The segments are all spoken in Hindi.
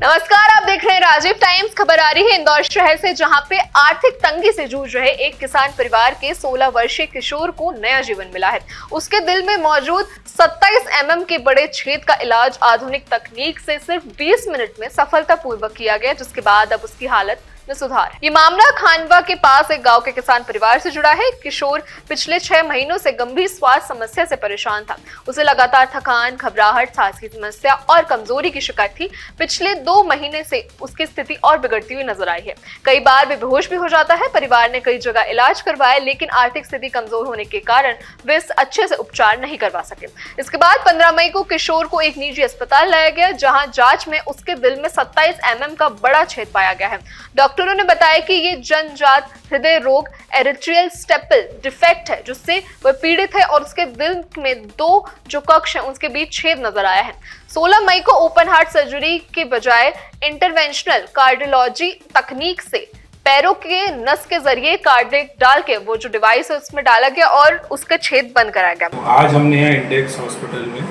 नमस्कार, आप देख रहे हैं राजीव टाइम्स। खबर आ रही है इंदौर शहर से, जहां पे आर्थिक तंगी से जूझ रहे एक किसान परिवार के 16 वर्षीय किशोर को नया जीवन मिला है। उसके दिल में मौजूद 27 mm के बड़े छेद का इलाज आधुनिक तकनीक से सिर्फ 20 मिनट में सफलतापूर्वक किया गया, जिसके बाद अब उसकी हालत में सुधार। ये मामला खानवा के पास एक गांव के किसान परिवार से जुड़ा है। किशोर पिछले 6 महीनों से गंभीर स्वास्थ्य समस्या से परेशान था। उसे लगातार थकान, घबराहट, सांस की समस्या और कमजोरी की शिकायत थी। पिछले 2 महीने से उसकी स्थिति और बिगड़ती हुई नजर आई है। कई बार वे बेहोश भी हो जाता है। परिवार ने कई जगह इलाज करवाए, लेकिन आर्थिक स्थिति कमजोर होने के कारण वे अच्छे से उपचार नहीं करवा सके। इसके बाद 15 मई को किशोर को एक निजी अस्पताल लाया गया, जहां जांच में उसके दिल में 27 mm का बड़ा छेद पाया गया है। डॉक्टरों ने बताया कि ये जन्मजात हृदय रोग एरिथ्रियल स्टेपल डिफेक्ट है, जिससे वह पीड़ित है और उसके दिल में 2 जो कक्ष हैं उसके बीच छेद नजर आया है। 16 मई को ओपन हार्ट सर्जरी के बजाय इंटरवेंशनल कार्डियोलॉजी तकनीक से पैरों के नस के जरिए कार्डियक डाल के वो जो डिवाइस है उसमें डाला गया और उसका छेद बंद कराया गया। आज हमने यहाँ इंडेक्स हॉस्पिटल में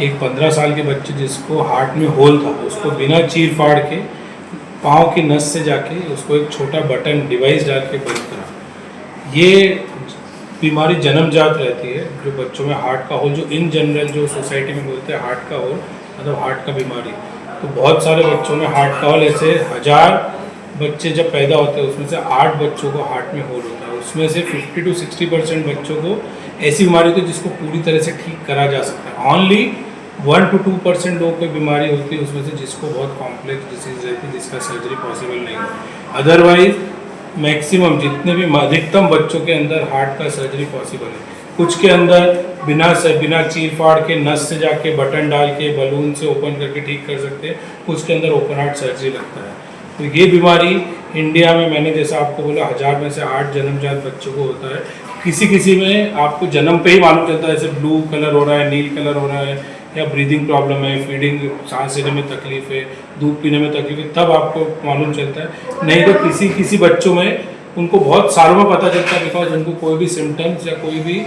एक 15 साल के बच्चे जिसको हार्ट में होल था, उसको बिना चीर फाड़ के पाँव की नस से जाके उसको एक छोटा बटन डिवाइस डाल के बंद करा। ये बीमारी जन्मजात रहती है, जो बच्चों में हार्ट का होल, जो इन जनरल जो सोसाइटी में बोलते हैं हार्ट का होल, मतलब हार्ट का बीमारी। तो बहुत सारे बच्चों में हार्ट का होल, ऐसे 1000 बच्चे जब पैदा होते हैं उसमें से 8 बच्चों को हार्ट में होल होता है। उसमें से 50 to 60% बच्चों को ऐसी बीमारी होती है जिसको पूरी तरह से ठीक करा जा सकता है। ओनली 1 to 2% लोगों को बीमारी होती है उसमें से जिसको बहुत कॉम्प्लेक्स डिसीज रहती है, जिसका सर्जरी पॉसिबल नहीं है। अदरवाइज मैक्सिमम जितने भी अधिकतम बच्चों के अंदर हार्ट का सर्जरी पॉसिबल है। कुछ के अंदर बिना चीर फाड़ के नस से जाके बटन डाल के बलून से ओपन करके ठीक कर सकते हैं। कुछ के अंदर ओपन हार्ट सर्जरी लगता है। तो ये बीमारी इंडिया में, मैंने जैसा आपको बोला, 1000 में से 8 जन्मजात बच्चों को होता है। किसी में आपको जन्म पे ही मालूम चलता है, जैसे ब्लू कलर हो रहा है, नील कलर हो रहा है, या ब्रीदिंग प्रॉब्लम है, फीडिंग, सांस लेने में तकलीफ है, दूध पीने में तकलीफ है, तब आपको मालूम चलता है। नहीं तो किसी बच्चों में उनको बहुत सालों में पता चलता है, बिकॉज उनको कोई भी सिम्टम्स या कोई भी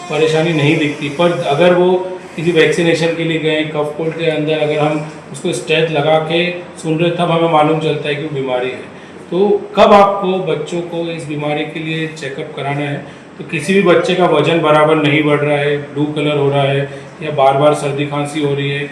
परेशानी नहीं दिखती। पर अगर वो किसी वैक्सीनेशन के लिए गए, कफ कोल्ड के अंदर अगर हम उसको स्टेट लगा के सुन रहे, तब हमें मालूम चलता है कि वो बीमारी है। तो कब आपको बच्चों को इस बीमारी के लिए चेकअप कराना है, तो किसी भी बच्चे का वजन बराबर नहीं बढ़ रहा है, ब्लू कलर हो रहा है, या बार बार सर्दी खांसी हो रही है,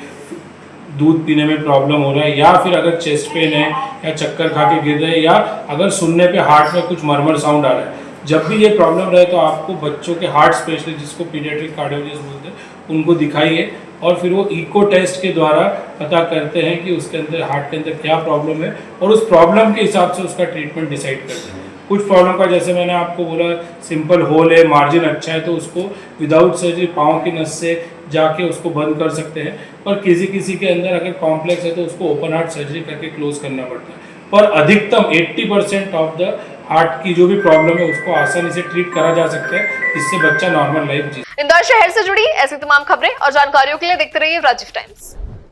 दूध पीने में प्रॉब्लम हो रहा है, या फिर अगर चेस्ट पेन है, या चक्कर खा के गिर रहे हैं, या अगर सुनने पे हार्ट में कुछ मरमर साउंड आ रहा है, जब भी ये प्रॉब्लम रहे तो आपको बच्चों के हार्ट स्पेशलिस्ट, जिसको पीडियाट्रिक कार्डियोलॉजिस्ट बोलते हैं, उनको दिखाइए। और फिर वो इको टेस्ट के द्वारा पता करते हैं कि उसके अंदर, हार्ट के अंदर क्या प्रॉब्लम है, और उस प्रॉब्लम के हिसाब से उसका ट्रीटमेंट डिसाइड करते हैं। कुछ प्रॉब्लम का, जैसे मैंने आपको बोला, सिंपल होल है, मार्जिन अच्छा है, तो उसको विदाउट सर्जरी पाँव की नस से जाके उसको बंद कर सकते हैं। पर किसी के अंदर अगर कॉम्प्लेक्स है तो उसको ओपन हार्ट सर्जरी करके क्लोज करना पड़ता है। पर अधिकतम 80% ऑफ द हार्ट की जो भी प्रॉब्लम है उसको आसानी से ट्रीट करा जा सकता है, जिससे बच्चा नॉर्मल लाइफ जी। इंदौर शहर से जुड़ी ऐसी तमाम खबरें और जानकारियों के लिए देखते रहिए राजीव टाइम्स।